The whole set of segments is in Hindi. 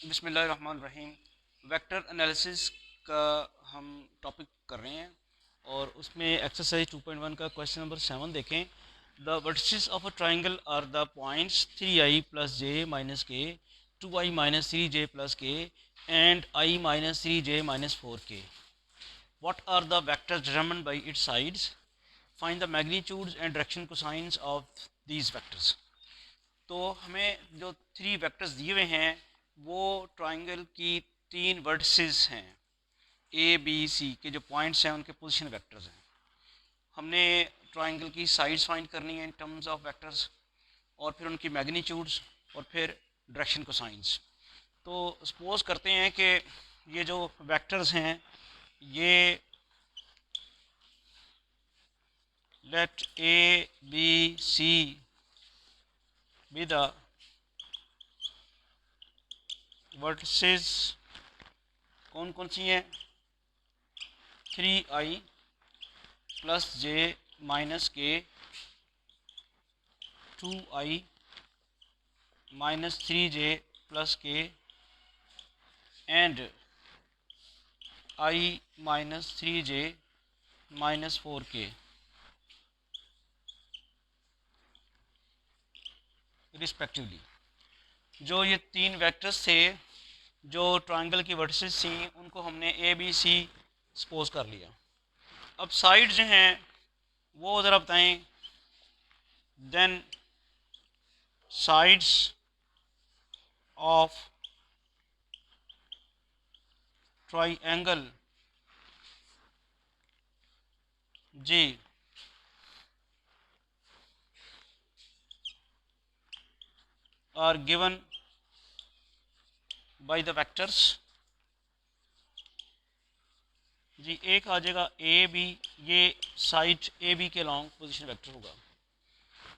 बिस्मिल्लाहिर्रहमानिर्रहीम। वेक्टर एनालिसिस का हम टॉपिक कर रहे हैं और उसमें एक्सरसाइज 2.1 का क्वेश्चन नंबर 7 देखें। The vertices of a triangle are the points 3i plus J minus K, 2i minus 3j plus K and i minus 3j minus 4k। What are the vectors determined by its sides? Find the magnitudes and direction cosines of these vectors। तो हमें जो 3 वेक्टर्स दिए हुए हैं वो ट्राइंगल की 3 वर्टिसेस हैं, ए बी सी के जो पॉइंट्स हैं उनके पोजीशन वेक्टर्स हैं। हमने ट्राइंगल की साइड्स फाइंड करनी है इन टर्म्स ऑफ वेक्टर्स, और फिर उनकी मैग्नीट्यूड्स, और फिर डायरेक्शन कोसाइंस। तो सपोज करते हैं कि ये जो वेक्टर्स हैं ये let A B C be the vertices. कौन कौन सी हैं? 3i plus J minus K, 2i minus 3j plus K and i minus 3j minus 4k respectively. जो ये 3 वेक्टर्स थे जो ट्रायंगल की वर्टिसेस थी उनको हमने ए बी सी सपोज कर लिया। अब साइड जो हैं वो ज़रा बताएं। देन साइड्स ऑफ ट्रायंगल जी are given by the vectors. जी एक आ जाएगा ए बी, ये साइड ए बी के लॉन्ग पोजीशन वेक्टर होगा।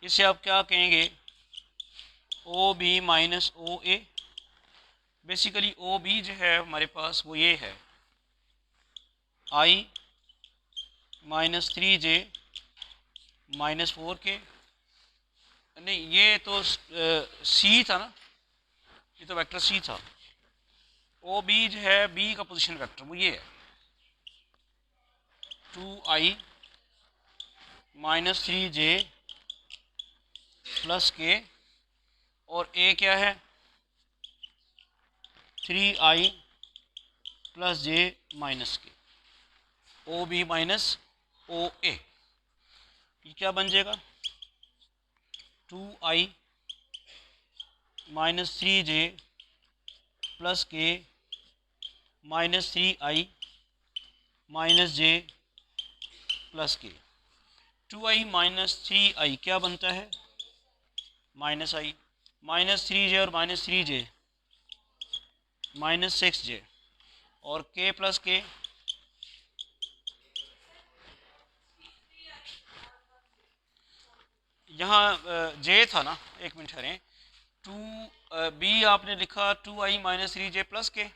इसे आप क्या कहेंगे? O B minus O A. Basically O B जो है हमारे पास वो ये है, I minus 3j minus 4k। नहीं, ये तो सी था ना, ये तो वेक्टर सी था। ओ बी जो है बी का पोजीशन वेक्टर वो ये है, 2i माइनस 3j प्लस के, और ए क्या है? 3i प्लस जे माइनस के। ओ बी माइनस ओ ए, ये क्या बन जाएगा? 2i माइनस 3j प्लस के minus 3i minus J plus के। 2i माइनस 3i क्या बनता है? माइनस आई, माइनस 3j और माइनस 3j माइनस 6j, और k प्लस के। यहाँ जे था ना, एक मिनट ठहरें। 2 बी आपने लिखा 2i माइनस 3j प्लस के,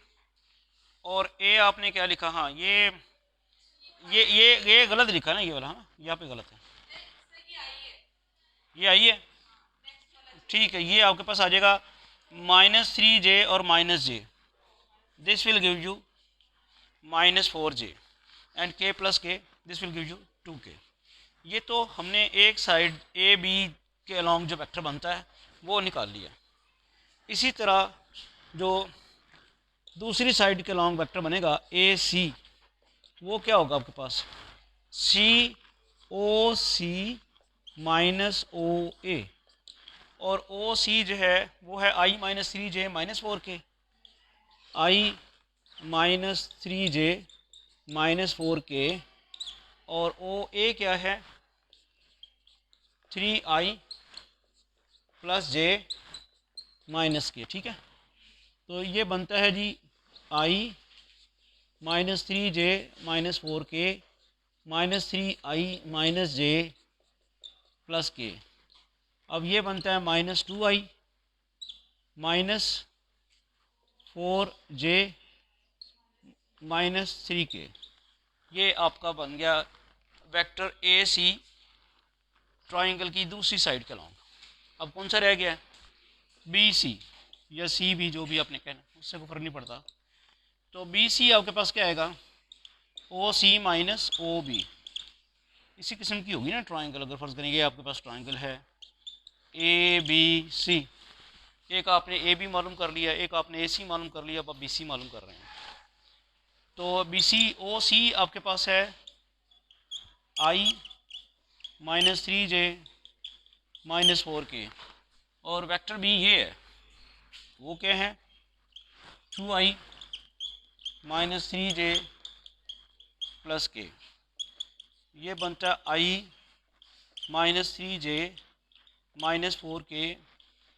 और ए आपने क्या लिखा? हाँ, ये गलत लिखा ना, ये वाला। हाँ, यहाँ पे गलत है, ये आई है। ठीक है, ये आपके पास आ जाएगा माइनस 3j और minus J. This will give you minus 4j and k plus K, this will give you 2k। ये तो हमने एक साइड ए बी के अलॉन्ग जो वेक्टर बनता है वो निकाल लिया। इसी तरह जो दूसरी साइड के अलॉन्ग वेक्टर बनेगा ए सी, वो क्या होगा आपके पास? सी ओ सी माइनस ओ ए, और ओ सी जो है वो है I minus 3j minus 4k। I minus 3j minus 4k, और ओ ए क्या है? 3i प्लस जे माइनस के। ठीक है, तो ये बनता है जी I minus 3j minus 4k minus 3i minus J plus K. अब ये बनता है minus 2i minus 4j minus 3k। ये आपका बन गया वेक्टर ए सी ट्राइंगल की दूसरी साइड के अलॉन्ग। अब कौन सा रह गया है? B C. या सी बी, जो भी आपने कहना, उससे कोई फ़र्क नहीं पड़ता। तो बी सी आपके पास क्या आएगा, ओ सी माइनस ओ बी। इसी किस्म की होगी ना ट्राइंगल। अगर फ़र्ज़ करेंगे आपके पास ट्राइंगल है ए बी सी, एक आपने ए बी मालूम कर लिया, एक आपने ए सी मालूम कर लिया, अब आप बी सी मालूम कर रहे हैं। तो बी सी ओ सी आपके पास है I minus 3j minus 4k, और वेक्टर बी ये है, वो क्या है 2i माइनस 3j प्लस के। ये बनता है I minus 3j minus 4k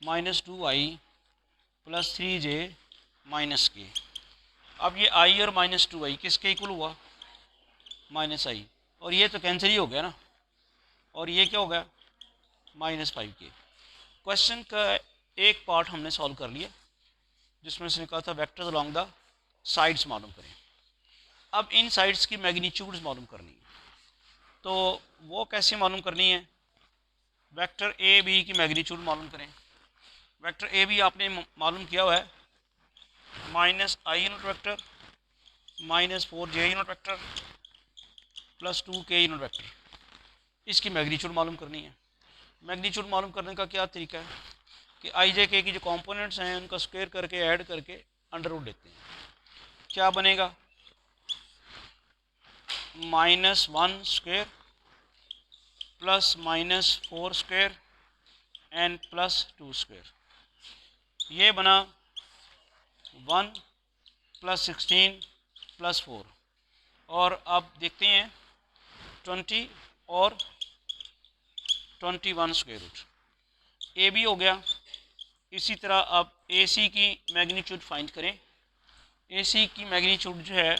minus 2i plus 3j minus K. अब ये आई और माइनस 2i किसके इक्वल हुआ, माइनस आई, और ये तो कैंसिल ही हो गया ना, और ये क्या हो गया माइनस 5k। क्वेश्चन का एक पार्ट हमने सॉल्व कर लिया, जिसमें उसने कहा था वेक्टर्स अलोंग द साइड्स मालूम करें। अब इन साइड्स की मैग्नीट्यूड्स मालूम करनी है। तो वो कैसे मालूम करनी है, वेक्टर ए बी की मैग्नीट्यूड मालूम करें। वेक्टर ए बी आपने मालूम किया हुआ है माइनस आई unit vector minus 4j unit vector plus 2k unit vector, इसकी मैग्नीट्यूड मालूम करनी है। मैग्नीट्यूड मालूम करने का क्या तरीका है कि आई जे के की जो कंपोनेंट्स हैं उनका स्क्वायर करके ऐड करके अंडर रूट लेते हैं। क्या बनेगा, minus 1 square plus minus 4 square and plus 2 square, ये बना 1 प्लस 16 प्लस 4। और अब देखते हैं 20 और 21 स्क्वायर रूट, ए बी हो गया। इसी तरह अब ए सी की मैग्नीट्यूड फाइंड करें। ए सी की मैग्नीट्यूड जो है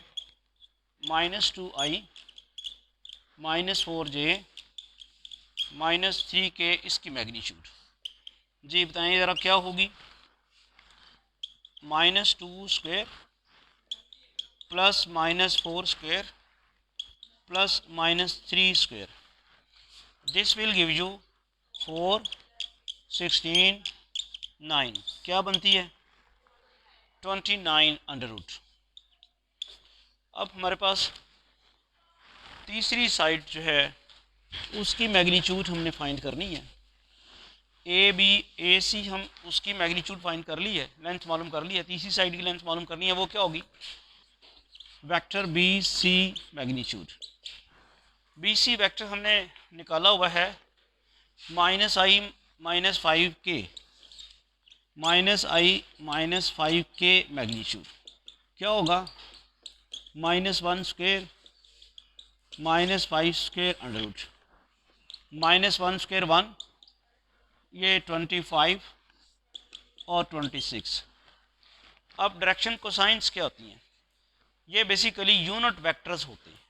minus 2i minus 4j minus 3k, इसकी मैग्नीट्यूड जी बताएं ज़रा क्या होगी, minus 2 square plus minus 4 square plus minus 3 square, this will give you 4 16 9, क्या बनती है 29 अंडर रूट। अब हमारे पास तीसरी साइड जो है उसकी मैग्नीट्यूड हमने फाइंड करनी है। ए बी ए सी हम उसकी मैग्नीट्यूड फाइंड कर ली है, लेंथ मालूम कर ली है। तीसरी साइड की लेंथ मालूम करनी है, वो क्या होगी, vector B C magnitude. B C vector हमने निकाला हुआ है minus I minus 5k minus I minus 5k magnitude, क्या होगा minus 1 square minus 5 square under root, minus 1 square 1, ये 25 और 26। अब डायरेक्शन कोसाइंस क्या होती हैं, ये बेसिकली यूनिट वेक्टर्स होते हैं।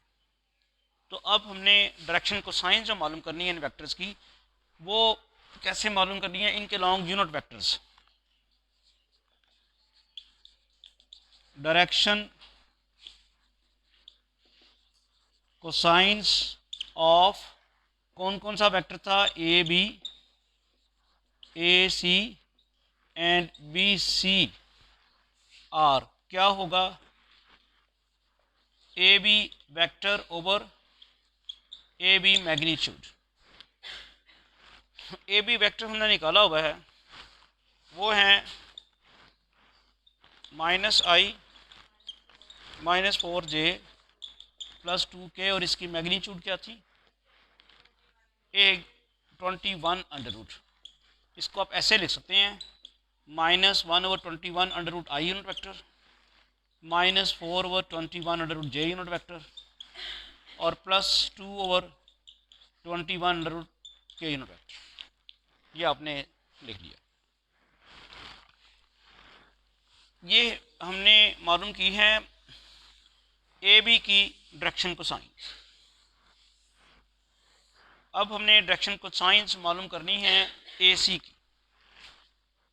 तो अब हमने डायरेक्शन कोसाइंस जो मालूम करनी है इन वेक्टर्स की, वो कैसे मालूम करनी है, इनके long unit vectors. Direction cosines of कौन कौन सा वेक्टर था, A B A C and B C are, क्या होगा A B vector over A B magnitude. A B vector हमने निकाला हुआ है, वो है minus I minus 4j plus 2k, और इसकी मैग्नीट्यूड क्या थी 21 अंडर रूट। इसको आप ऐसे लिख सकते हैं minus 1 over 21 under root I unit vector minus 4 over 21 under root J unit vector और plus 2 over 21 under root K unit vector. ये आपने लिख लिया। ये हमने मालूम की है ए बी की डायरेक्शन कोसाइंस। अब हमने डायरेक्शन कोसाइंस मालूम करनी है ए सी की।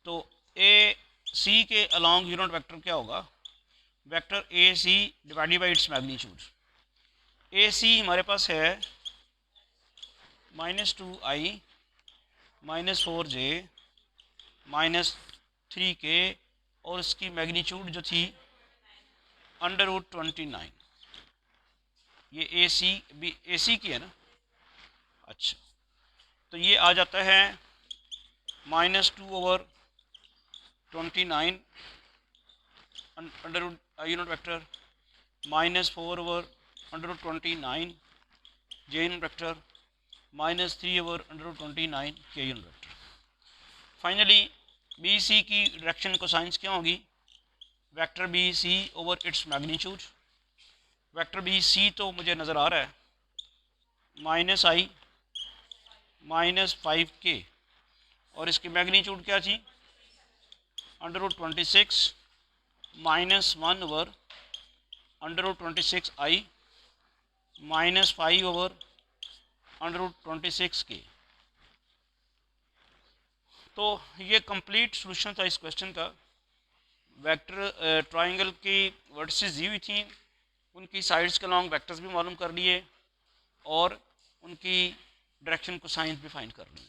तो ए सी के अलॉन्ग यूनिट वेक्टर क्या होगा, vector A C divided by its magnitude. A C हमारे पास है minus 2i minus 4j minus 3k और इसकी मैग्नीट्यूड जो थी √29। ये ए सी की है ना। अच्छा, तो ये आ जाता है -2/29 under unit vector -4/√29 J unit vector -3/√29 K unit vector. Finally B C की डायरेक्शन को साइंस क्या होगी? Vector B C over its magnitude. Vector B C तो मुझे नज़र आ रहा है -i -5k और इसकी मैग्नीट्यूड क्या थी? √26 -1/√26i -5/√26k। तो ये कंप्लीट सॉल्यूशन था इस क्वेश्चन का। वेक्टर ट्राइंगल की वर्टिसेस दी हुई थी, उनकी साइड्स के लॉन्ग वेक्टर्स भी मालूम कर लिए और उनकी डायरेक्शन को साइंस भी फाइंड कर ली।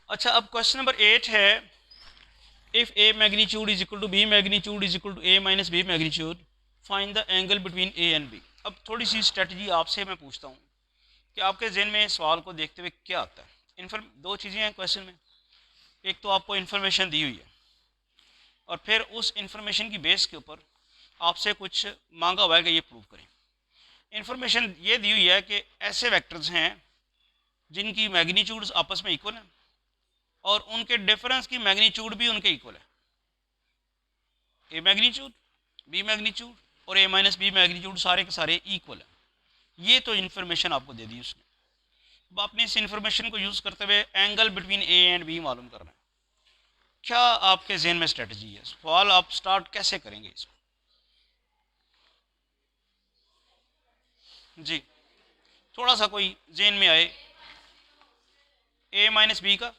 अच्छा, अब क्वेश्चन नंबर 8 है, if A magnitude is equal to B magnitude is equal to A minus B magnitude, find the angle between A and B. अब थोड़ी सी स्ट्रेटजी आपसे मैं पूछता हूँ कि आपके जहन में सवाल को देखते हुए क्या आता है। दो चीज़ें हैं क्वेश्चन में। एक तो आपको इन्फॉर्मेशन दी हुई है और फिर उस इन्फॉर्मेशन की बेस के ऊपर आपसे कुछ मांगा हुआ है कि ये प्रूव करें। इन्फॉर्मेशन ये दी हुई है कि ऐसे वेक्टर्स हैं जिनकी मैग्नीट्यूड्स आपस में इक्वल हैं और उनके डिफरेंस की मैग्नीट्यूड भी उनके इक्वल है। ए मैग्नीट्यूड, बी मैग्नीट्यूड और ए माइनस बी मैग्नीट्यूड सारे के सारे इक्वल है। ये तो इन्फॉर्मेशन आपको दे दी उसने। अब आपने इस इन्फॉर्मेशन को यूज़ करते हुए angle between A and B मालूम करना है। क्या आपके जहन में स्ट्रेटजी है? सवाल आप स्टार्ट कैसे करेंगे इसको? जी, थोड़ा सा कोई जहन में आए। ए माइनस बी का,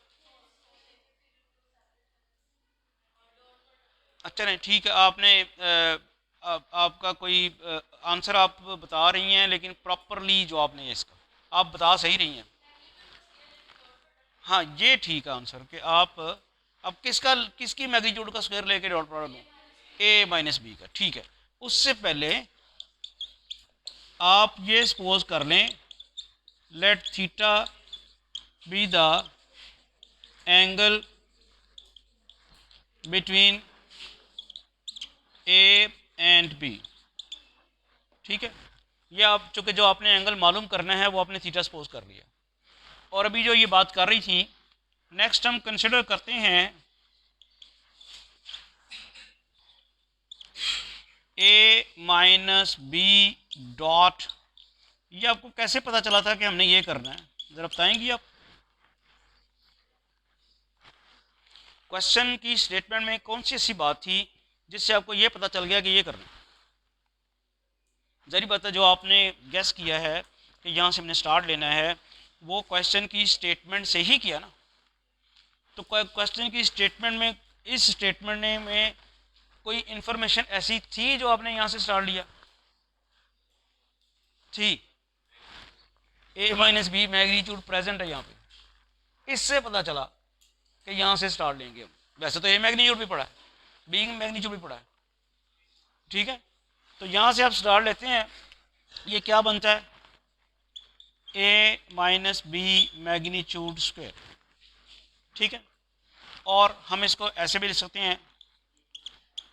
अच्छा नहीं ठीक है, आपने आपका कोई आंसर आप बता रही हैं लेकिन प्रॉपरली जवाब नहीं है इसका। आप बता सही रही हैं। हाँ, ये ठीक है आंसर कि आप अब किसकी मैग्नीट्यूड का स्क्वायर लेके डॉट प्रोडक्ट लूँ? ए माइनस बी का। ठीक है, उससे पहले आप ये सपोज कर लें, let theta be the angle between A and B. ठीक है, ये आप चूँकि जो आपने एंगल मालूम करना है वो आपने थीटा सपोज कर लिया। और अभी जो ये बात कर रही थी, नेक्स्ट हम कंसिडर करते हैं ए माइनस बी डॉट। ये आपको कैसे पता चला था कि हमने ये करना है, ज़रा बताएंगी आप? क्वेश्चन की स्टेटमेंट में कौन सी ऐसी बात थी जिससे आपको ये पता चल गया कि ये करना है? जरी बात है, जो आपने गेस किया है कि यहाँ से हमने स्टार्ट लेना है, वो क्वेश्चन की स्टेटमेंट से ही किया ना। तो क्वेश्चन की स्टेटमेंट में, इस स्टेटमेंट में कोई इंफॉर्मेशन ऐसी थी जो आपने यहाँ से स्टार्ट लिया थी? ए माइनस बी मैग्नीट्यूड प्रेजेंट है यहाँ पे, इससे पता चला कि यहाँ से स्टार्ट लेंगे हम। वैसे तो ए मैग्नीट्यूड भी पड़ा है, बी मैग्नीट्यूड भी पड़ा है। ठीक है, तो यहाँ से आप स्टार्ट लेते हैं, ये क्या बनता है? ए माइनस बी मैग्नीट्यूड स्क्वायर। ठीक है, और हम इसको ऐसे भी लिख सकते हैं,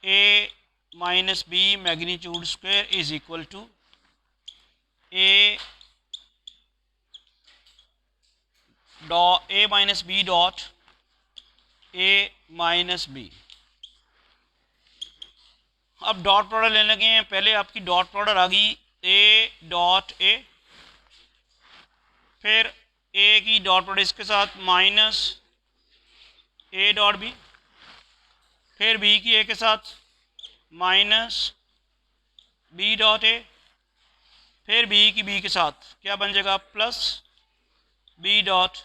A minus B magnitude square is equal to A minus B dot A minus B. अब डॉट प्रोडक्ट लेने लगे हैं। पहले आपकी डॉट प्रोडक्ट आ गई ए डॉट ए, फिर ए की डॉट प्रोडक्ट इसके साथ माइनस ए डॉट बी, फिर बी की ए के साथ माइनस बी डॉट ए, फिर बी की बी के साथ क्या बन जाएगा? Plus B dot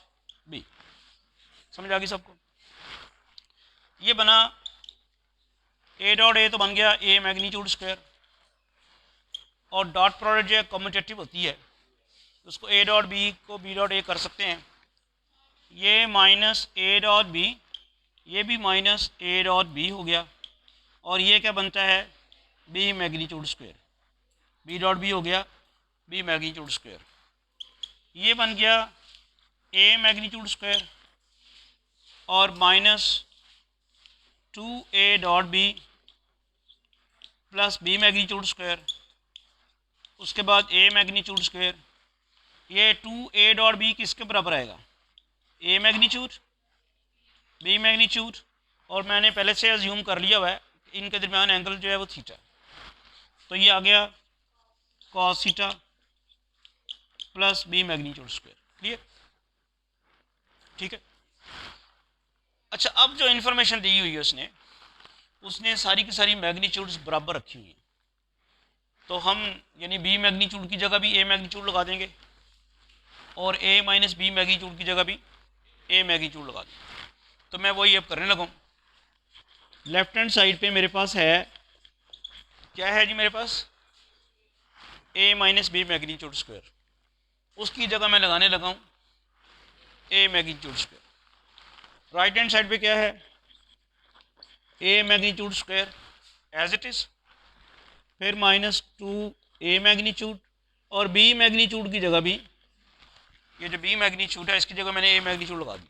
B. समझ आ गई सबको? ये बना ए डॉट ए, तो बन गया ए मैग्नीट्यूड स्क्वायर। और डॉट प्रोडक्ट जो है कम्यूटेटिव होती है, उसको ए डॉट बी को बी डॉट ए कर सकते हैं। ये माइनस ए डॉट बी, ये भी माइनस ए डॉट बी हो गया, और ये क्या बनता है, b magnitude square. B dot b हो गया बी मैग्नीट्यूड स्क्वायर, ये बन गया ए मैग्नीट्यूड स्क्वायर और minus 2a dot B plus b magnitude square, उसके बाद ए मैग्नीट्यूड स्क्वायर। ये 2a डॉट बी किसके बराबर आएगा, ए मैग्नीट्यूड बी मैग्नीट्यूड, और मैंने पहले से अज्यूम कर लिया हुआ है इनके दरमियान एंगल जो है वो थीटा, तो ये आ गया cos theta plus b magnitude square. Clear, ठीक है। अच्छा, अब जो इन्फॉर्मेशन दी हुई है उसने सारी की सारी मैग्नीट्यूड्स बराबर रखी हुई हैं, तो हम यानी बी मैग्नीट्यूड की जगह भी ए मैग्नीट्यूड लगा देंगे और ए माइनस बी मैग्नीट्यूड की जगह भी ए मैग्नीट्यूड लगा देंगे। तो मैं वही अब करने लगा। लेफ्ट हैंड साइड पे मेरे पास है, क्या है जी, मेरे पास A minus B magnitude square, उसकी जगह मैं लगाने लगा हूँ A magnitude square. Right hand side पे क्या है, A magnitude square as it is, फिर माइनस 2a मैग्नीट्यूड, और बी मैग्नीट्यूड की जगह भी, ये जो बी मैग्नीट्यूड है इसकी जगह मैंने ए मैग्नीट्यूड लगा दी,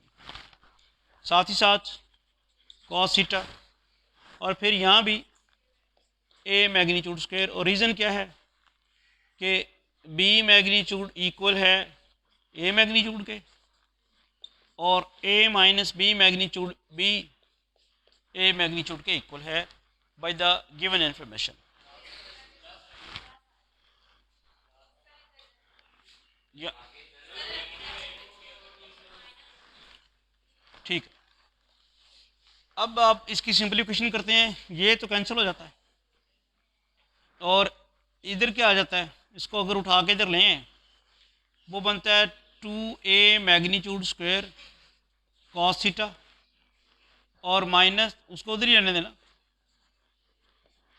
साथ ही साथ कॉस थीटा, और फिर यहाँ भी ए मैग्नीट्यूड स्क्वायर। और रीज़न क्या है कि बी मैग्नीट्यूड इक्वल है ए मैग्नीट्यूड के, और ए माइनस बी मैग्नीट्यूड बी ए मैग्नीट्यूड के इक्वल है बाय द गिवन इंफॉर्मेशन। या ठीक है, अब आप इसकी सिंप्लीफिकेशन करते हैं, ये तो कैंसिल हो जाता है और इधर क्या आ जाता है, इसको अगर उठा के इधर लें वो बनता है 2a magnitude square cos theta, और माइनस उसको उधर ही रहने देना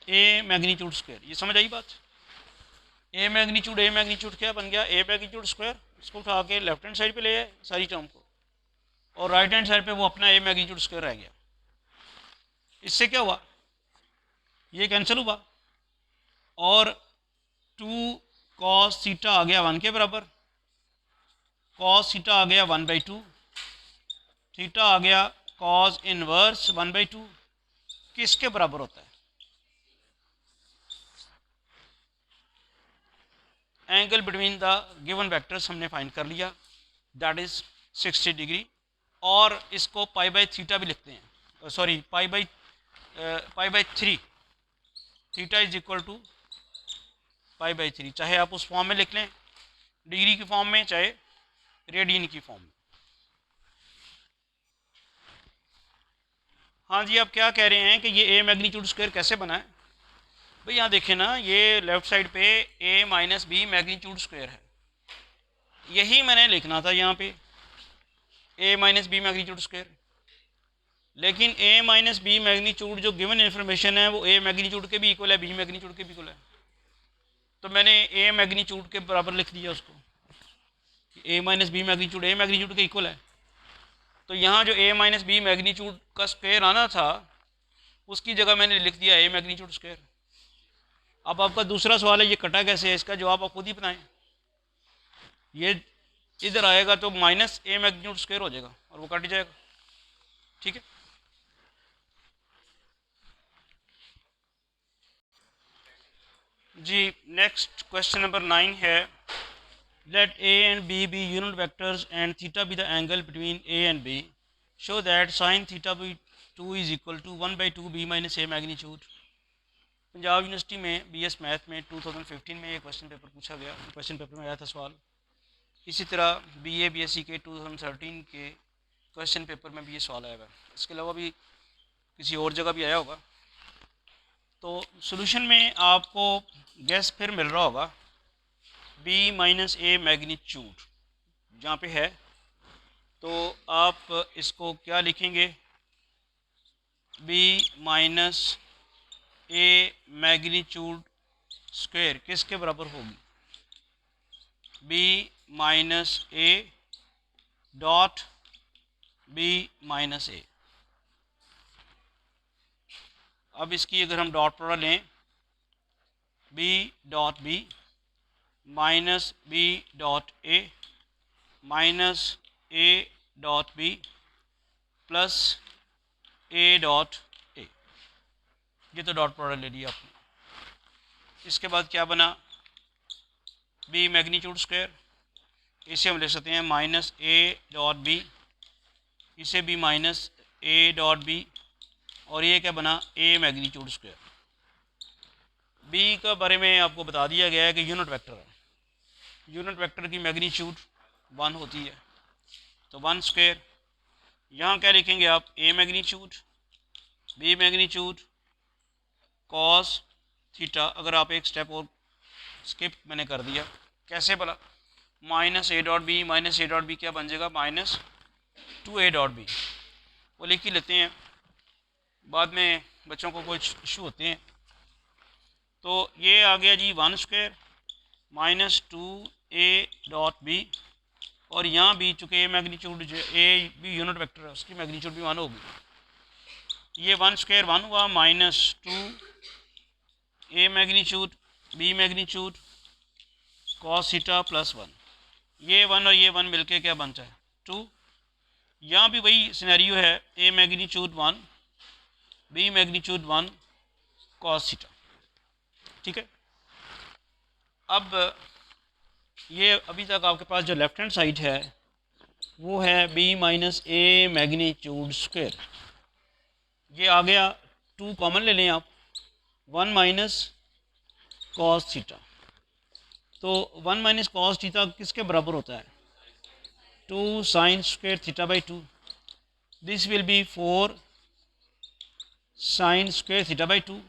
ए मैग्नीट्यूड स्क्वायर। ये समझ आई बात, ए मैग्नीट्यूड क्या बन गया, ए मैग्नीट्यूड स्क्वायर, इसको उठा के लेफ्ट हैंड साइड पे ले आए सारी टर्म को, और राइट हैंड साइड पे वो अपना ए मैग्नीट्यूड स्क्वायर रह गया। इससे क्या हुआ, ये कैंसिल हुआ और 2 कॉस थीटा आ गया 1 के बराबर, कॉस थीटा आ गया 1/2, थीटा आ गया कॉस इनवर्स 1/2, किसके बराबर होता है, angle between the given vectors हमने फाइंड कर लिया, दैट इज 60 डिग्री। और इसको पाई बाई थीटा भी लिखते हैं, sorry pi by 3, theta is equal to pi by 3, चाहे आप उस फॉर्म में लिख लें डिग्री की फॉर्म में, चाहे रेडियन की फॉर्म में। हाँ जी, आप क्या कह रहे हैं कि ये ए मैग्नीट्यूड स्क्वायर कैसे बना है, भाई यहाँ देखें ना, ये लेफ्ट साइड पे ए माइनस बी मैग्नीट्यूड स्क्वायर है, यही मैंने लिखना था यहाँ पे ए माइनस बी मैग्नीट्यूड स्क्वायर, लेकिन ए माइनस बी मैग्नीट्यूड जो गिवन इन्फॉर्मेशन है वो ए मैग्नीट्यूड के भी इक्वल है, बी मैग्नीट्यूड के भी इक्वल है, तो मैंने ए मैग्नीट्यूड के बराबर लिख दिया उसको, A minus B magnitude A magnitude के इक्वल है। तो यहाँ जो ए माइनस बी मैग्नीट्यूड का स्क्वायर आना था उसकी जगह मैंने लिख दिया ए मैग्नीट्यूड स्क्वायर। अब आपका दूसरा सवाल है ये कटा कैसे है, इसका जवाब आप खुद ही बनाएं। ये इधर आएगा तो माइनस ए मैग्नीट्यूड स्क्वायर हो जाएगा और वो कट जाएगा, ठीक है। जी नेक्स्ट क्वेश्चन नंबर 9 है, let a and b be unit vectors and theta be the angle between A and b, show that sine theta by 2 is equal to 1/2 b minus A magnitude. Punjab university में बीएस मैथ में 2015 में ये क्वेश्चन पेपर पूछा गया, क्वेश्चन पेपर में आया था सवाल। इसी तरह बीए बीएससी के 2013 के क्वेश्चन पेपर में भी ये सवाल आया हुआ है, इसके अलावा भी किसी और जगह भी आया होगा। तो सॉल्यूशन में आपको गैस फिर मिल रहा होगा बी माइनस ए मैग्नीट्यूड जहाँ पे है, तो आप इसको क्या लिखेंगे, बी माइनस ए मैग्नीट्यूड स्क्वायर किसके बराबर होगी? B minus A dot B minus A. अब इसकी अगर हम डॉट प्रोडक्ट लें, B dot B minus B dot A minus A dot B plus A dot A, ये तो डॉट प्रोडक्ट ले लिया आपने। इसके बाद क्या बना? बी मैग्नीट्यूड स्क्वायर, इसे हम लिख सकते हैं माइनस ए डॉट बी, इसे भी माइनस ए डॉट बी, और ये क्या बना? ए मैग्नीट्यूड स्क्वायर। बी का बारे में आपको बता दिया गया है कि यूनिट वेक्टर है, यूनिट वेक्टर की मैग्नीट्यूड 1 होती है, तो 1 स्क्वायर। यहाँ क्या लिखेंगे आप? A magnitude B magnitude cos theta. अगर आप एक स्टेप और स्किप मैंने कर दिया, कैसे भला? माइनस ए डॉट बी, माइनस ए डॉट बी क्या बन जाएगा? माइनस 2a डॉट बी, वो लिख ही लेते हैं, बाद में बच्चों को कुछ इशू होते हैं। तो ये आ गया जी 1 square minus 2a dot b, और यहाँ भी चूँकि ए मैग्नीट्यूड जो ए भी यूनिट वेक्टर है उसकी मैग्नीट्यूड भी 1 होगी। ये 1 स्क्वायर 1 हुआ minus 2 A magnitude B magnitude cos theta plus 1, ये 1 और ये 1 मिलके क्या बनता है? 2। यहाँ भी वही सिनेरियो है, A magnitude 1 B magnitude 1 cos theta, ठीक है। अब ये अभी तक आपके पास जो लेफ्ट हैंड साइड है वो है बी माइनस ए मैग्नीट्यूड स्क्वायर, ये आ गया 2 कॉमन ले लें आप, 1 माइनस कॉस थीटा। तो 1 माइनस कॉस थीटा किसके बराबर होता है? 2 sine square theta by 2, this will be 4 sine square theta by 2,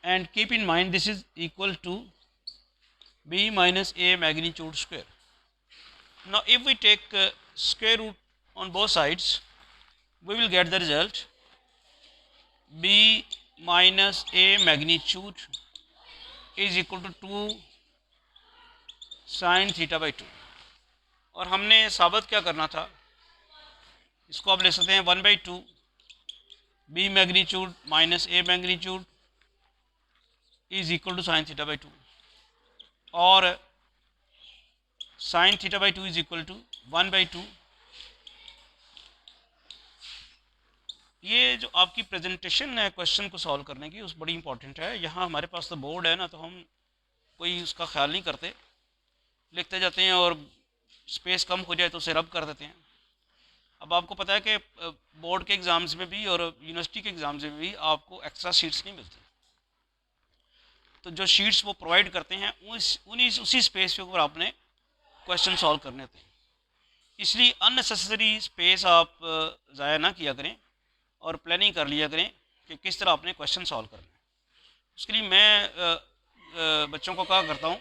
and keep in mind this is equal to b minus a magnitude square. Now if we take square root on both sides, we will get the result b minus a magnitude is equal to 2 sin theta by 2। और हमने साबित क्या करना था? इसको आप ले सकते हैं 1/2 b magnitude minus a magnitude is equal to sine theta by 2, और sine theta by 2 is equal to 1/2। ये जो आपकी प्रेजेंटेशन है क्वेश्चन को सॉल्व करने की, उस बड़ी इंपॉर्टेंट है। यहाँ हमारे पास तो बोर्ड है ना, तो हम कोई उसका ख्याल नहीं करते, लिखते जाते हैं और स्पेस कम हो जाए तो उसे रब कर देते हैं। अब आपको पता है कि बोर्ड के एग्ज़ाम्स में भी और यूनिवर्सिटी के एग्ज़ाम्स में भी आपको एक्स्ट्रा शीट्स नहीं मिलती, तो जो शीट्स वो प्रोवाइड करते हैं उसी स्पेस के ऊपर आपने क्वेश्चन सॉल्व करने थे। इसलिए अननेसेसरी स्पेस आप ज़ाया ना किया करें और प्लानिंग कर लिया करें कि किस तरह आपने क्वेश्चन सॉल्व करना है। उसके लिए मैं बच्चों को कहा करता हूँ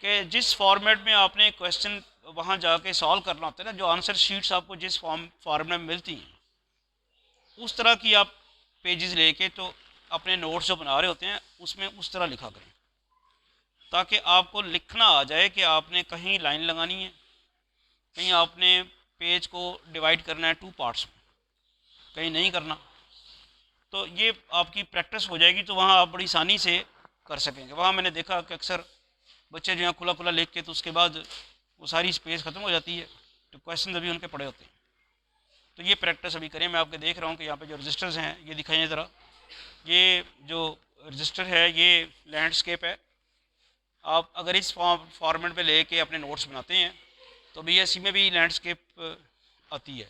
कि जिस फॉर्मेट में आपने क्वेश्चन वहाँ जाके सॉल्व करना होता है ना, जो आंसर शीट्स आपको जिस फॉर्मेट में मिलती हैं, उस तरह की आप पेजेस लेके तो अपने नोट्स जो बना रहे होते हैं उसमें उस तरह लिखा करें, ताकि आपको लिखना आ जाए कि आपने कहीं लाइन लगानी है, कहीं आपने पेज को डिवाइड करना है 2 पार्ट्स में, कहीं नहीं करना। तो ये आपकी प्रैक्टिस हो जाएगी, तो वहाँ आप बड़ी आसानी से कर सकेंगे। वहाँ मैंने देखा कि अक्सर बच्चे जो हैं खुला खुला लिख के, तो उसके बाद वो सारी स्पेस ख़त्म हो जाती है, तो क्वेश्चन अभी उनके पड़े होते हैं। तो ये प्रैक्टिस अभी करें। मैं आपके देख रहा हूँ कि यहाँ पे जो रजिस्टर्स हैं ये दिखाइए ज़रा। ये जो रजिस्टर है ये लैंडस्केप है। आप अगर इस फॉर्मेट पे लेके अपने नोट्स बनाते हैं तो बीएससी में भी लैंडस्केप आती है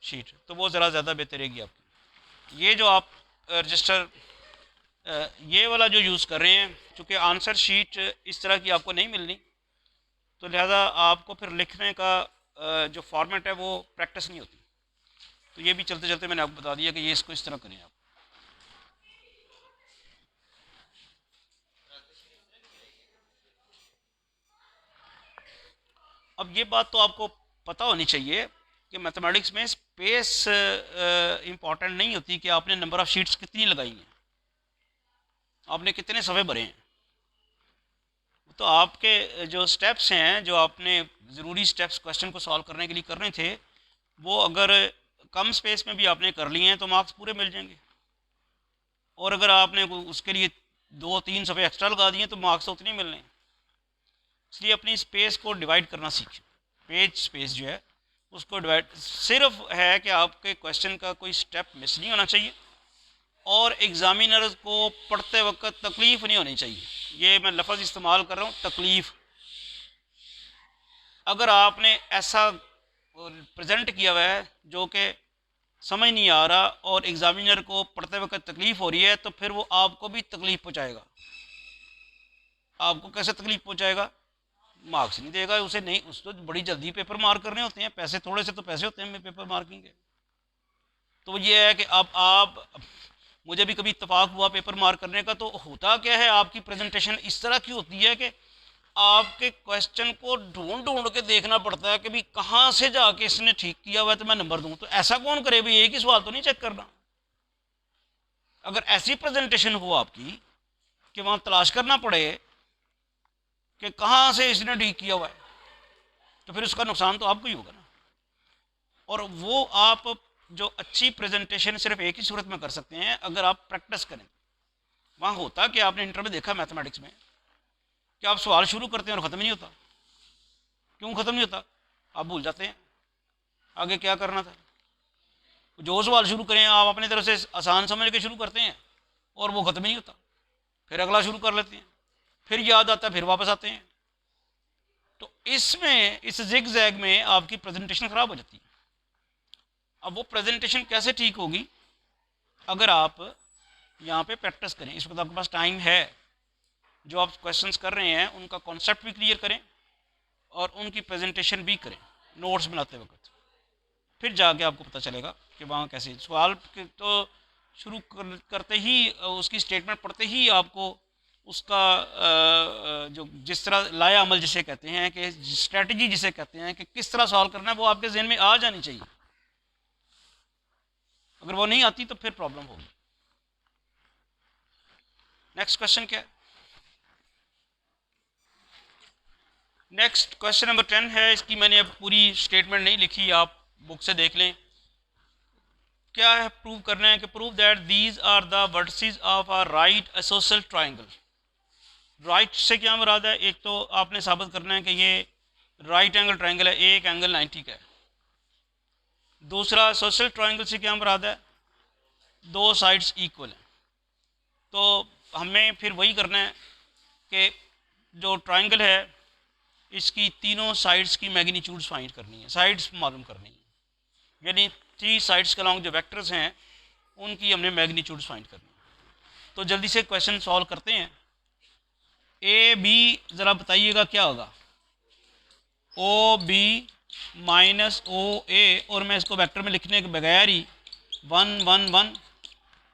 शीट, तो वो ज़रा ज़्यादा बेहतर रहेगी आपकी। ये जो आप रजिस्टर ये वाला जो यूज़ कर रहे हैं, चूँकि आंसर शीट इस तरह की आपको नहीं मिलनी, तो लिहाजा आपको फिर लिखने का जो फॉर्मेट है वो प्रैक्टिस नहीं होती। तो ये भी चलते चलते मैंने आपको बता दिया कि ये इसको इस तरह करें आप। अब ये बात तो आपको पता होनी चाहिए कि मैथमेटिक्स में स्पेस इम्पॉर्टेंट नहीं होती कि आपने नंबर ऑफ़ शीट्स कितनी लगाई हैं, आपने कितने सफ़े भरे हैं। तो आपके जो स्टेप्स हैं, जो आपने ज़रूरी स्टेप्स क्वेश्चन को सॉल्व करने के लिए करने थे, वो अगर कम स्पेस में भी आपने कर लिए हैं तो मार्क्स पूरे मिल जाएंगे। और अगर आपने उसके लिए 2-3 सफ़े एक्स्ट्रा लगा दिए तो मार्क्स तो उतने ही मिलने हैं। इसलिए अपनी स्पेस को डिवाइड करना सीखें। पेज स्पेस जो है उसको डिवाइड सिर्फ है कि आपके क्वेश्चन का कोई स्टेप मिस नहीं होना चाहिए और एग्ज़ामिनर को पढ़ते वक्त तकलीफ़ नहीं होनी चाहिए। ये मैं लफ्ज़ इस्तेमाल कर रहा हूँ, तकलीफ़। अगर आपने ऐसा प्रेजेंट किया हुआ है जो कि समझ नहीं आ रहा और एग्ज़ामिनर को पढ़ते वक्त तकलीफ़ हो रही है, तो फिर वो आपको भी तकलीफ़ पहुँचाएगा। आपको कैसे तकलीफ़ पहुँचाएगा? मार्क्स नहीं देगा उसे, नहीं उसको तो बड़ी जल्दी पेपर मार्क करने होते हैं, पैसे थोड़े से तो पैसे होते हैं पेपर मार्किंग के। तो ये है कि अब आप मुझे भी कभी इत्तेफाक हुआ पेपर मार्क करने का, तो होता क्या है, आपकी प्रेजेंटेशन इस तरह की होती है कि आपके क्वेश्चन को ढूंढ ढूंढ के देखना पड़ता है कि भी कहाँ से जाके इसने ठीक किया हुआ है तो मैं नंबर दूं। तो ऐसा कौन करे भाई, एक ही सवाल तो नहीं चेक करना। अगर ऐसी प्रेजेंटेशन हो आपकी कि वहां तलाश करना पड़े कि कहाँ से इसने ठीक किया हुआ है, तो फिर उसका नुकसान तो आपको ही होगा ना। और वो आप जो अच्छी प्रेजेंटेशन सिर्फ एक ही सूरत में कर सकते हैं अगर आप प्रैक्टिस करें। वहाँ होता कि आपने इंटर में देखा मैथमेटिक्स में कि आप सवाल शुरू करते हैं और ख़त्म नहीं होता। क्यों ख़त्म नहीं होता? आप भूल जाते हैं आगे क्या करना था। जो सवाल शुरू करें आप अपनी तरफ से आसान समझ के शुरू करते हैं और वो ख़त्म नहीं होता, फिर अगला शुरू कर लेते हैं, फिर याद आता है, फिर वापस आते हैं। तो इसमें इस जिग जैग में आपकी प्रेजेंटेशन ख़राब हो जाती है। अब वो प्रेजेंटेशन कैसे ठीक होगी? अगर आप यहाँ पे प्रैक्टिस करें, इस वक्त आपके पास टाइम है, जो आप क्वेश्चंस कर रहे हैं उनका कॉन्सेप्ट भी क्लियर करें और उनकी प्रेजेंटेशन भी करें नोट्स बनाते वक्त। फिर जाके आपको पता चलेगा कि वहाँ कैसे सवाल तो शुरू करते ही उसकी स्टेटमेंट पढ़ते ही आपको उसका जो जिस तरह लाया अमल जिसे कहते हैं, कि स्ट्रेटजी जिसे कहते हैं कि किस तरह सॉल्व करना है, वो आपके जहन में आ जानी चाहिए। अगर वो नहीं आती तो फिर प्रॉब्लम होगी। नेक्स्ट क्वेश्चन क्या है? नेक्स्ट क्वेश्चन नंबर 10 है। इसकी मैंने अब पूरी स्टेटमेंट नहीं लिखी, आप बुक से देख लें। क्या है प्रूव करना है कि prove that these are the vertices of a right isosceles triangle. Right से क्या मुराद है? एक तो आपने साबित करना है कि ये राइट एंगल ट्राइंगल है, एक एंगल 90 का है। दूसरा, सोशल ट्राइंगल से क्या मुराद है? दो साइड्स इक्वल हैं। तो हमें फिर वही करना है कि जो ट्राइंगल है इसकी तीनों साइड्स की मैग्नीट्यूड्स फाइंड करनी है, साइड्स मालूम करनी है। यानी 3 साइड्स के अलॉन्ग जो वेक्टर्स हैं उनकी हमने मैग्नीट्यूड्स फाइंड करनी है। तो जल्दी से क्वेश्चन सॉल्व करते हैं। ए बी ज़रा बताइएगा क्या होगा? ओ बी माइनस ओ ए, और मैं इसको वेक्टर में लिखने के बगैर ही 1 1 1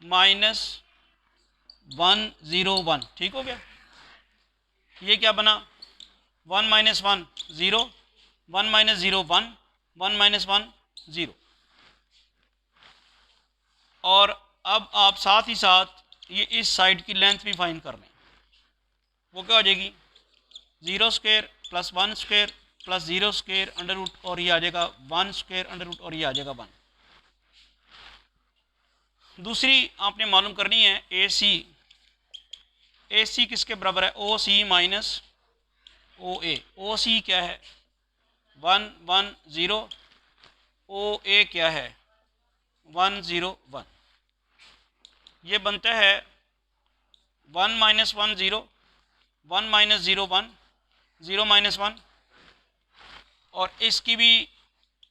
माइनस 1 0 1, ठीक हो गया। ये क्या बना? 1 माइनस 1 0, 1 माइनस 0 1, 1 माइनस 1 0। और अब आप साथ ही साथ ये इस साइड की लेंथ भी फाइंड कर लें। वो क्या हो जाएगी? 0 square plus 1 square plus 0 square under root, और ये आ जाएगा 1 स्क्वायर अंडर रूट, और ये आ जाएगा 1। दूसरी आपने मालूम करनी है ए सी। ए सी किसके बराबर है? ओ सी माइनस ओ ए। ओ सी क्या है? 1 1 0। ओ ए क्या है? 1 0 1। ये बनता है 1 माइनस 1 0, 1 माइनस 0 1, 0 माइनस 1। और इसकी भी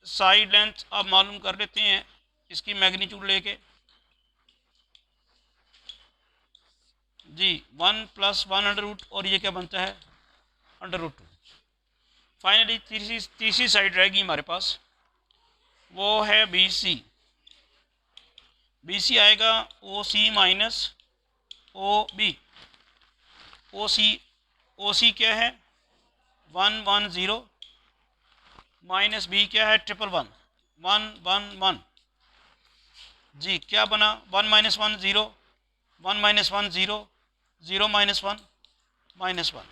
साइड लेंथ आप मालूम कर लेते हैं इसकी मैग्नीट्यूड लेके जी, 1 प्लस 1 अंडर रूट, और ये क्या बनता है? Under root 2। फाइनली तीसरी साइड रहेगी हमारे पास, वो है बी सी। बी सी आएगा ओ सी माइनस ओ बी। ओ सी क्या है? 1 1 0 माइनस बी क्या है? 1 1 1 1 1। जी क्या बना? 1 माइनस 1 0, 1 माइनस 1 0, 0 माइनस 1 माइनस 1।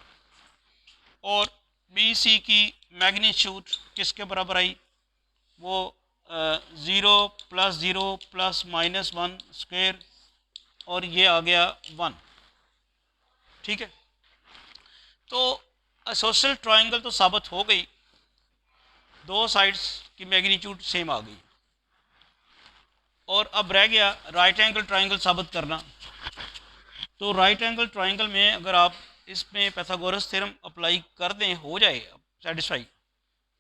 और बी सी की मैग्नीट्यूड किसके बराबर आई, वो 0 + 0 + -1 स्क्वायर और ये आ गया 1। ठीक है, तो आइसोसेलेस ट्रायंगल तो साबित हो गई, दो साइड्स की मैग्नीट्यूड सेम आ गई, और अब रह गया राइट एंगल ट्रायंगल साबित करना। तो राइट एंगल ट्रायंगल में अगर आप इसमें पाइथागोरस थ्योरम अप्लाई कर दें, हो जाए सेटिस्फाई,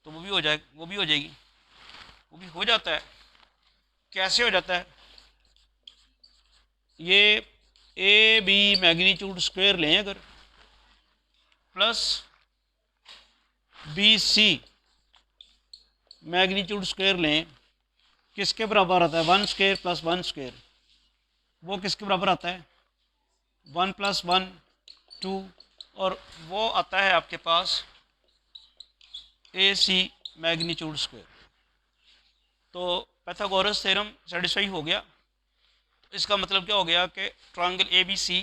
तो वो भी हो जाए, वो भी हो जाएगी, वो भी हो जाता है। कैसे हो जाता है, ये ए बी मैग्नीट्यूड स्क्वायर लें अगर, plus B C magnitude square लें, किसके बराबर आता है, 1 स्क्वायर + 1 स्क्वायर, वो किसके बराबर आता है, 1 + 1 2, और वो आता है आपके पास ए सी मैग्नीट्यूड स्क्वायर। तो पाइथागोरस थ्योरम सेटिस्फाई हो गया। इसका मतलब क्या हो गया कि triangle A B C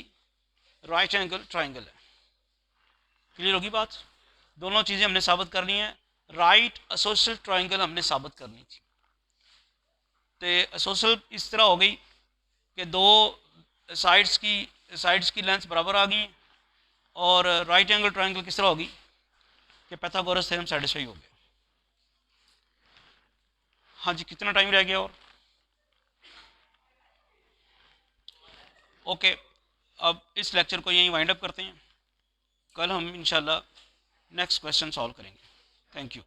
right angle triangle है। क्लियर होगी बात, दोनों चीज़ें हमने साबित करनी है। राइट आइसोसेलेस ट्रायंगल हमने साबित करनी थी, तो आइसोसेलेस इस तरह हो गई कि दो साइड्स की लेंथ बराबर आ गई, और राइट एंगल ट्रायंगल किस तरह होगी कि पाइथागोरस थ्योरम सेटिस्फाई हो गया। हाँ जी, कितना टाइम रह गया और, ओके, अब इस लेक्चर को यहीं वाइंड अप करते हैं। कल हम इंशाल्लाह नेक्स्ट क्वेश्चन सॉल्व करेंगे। Thank you.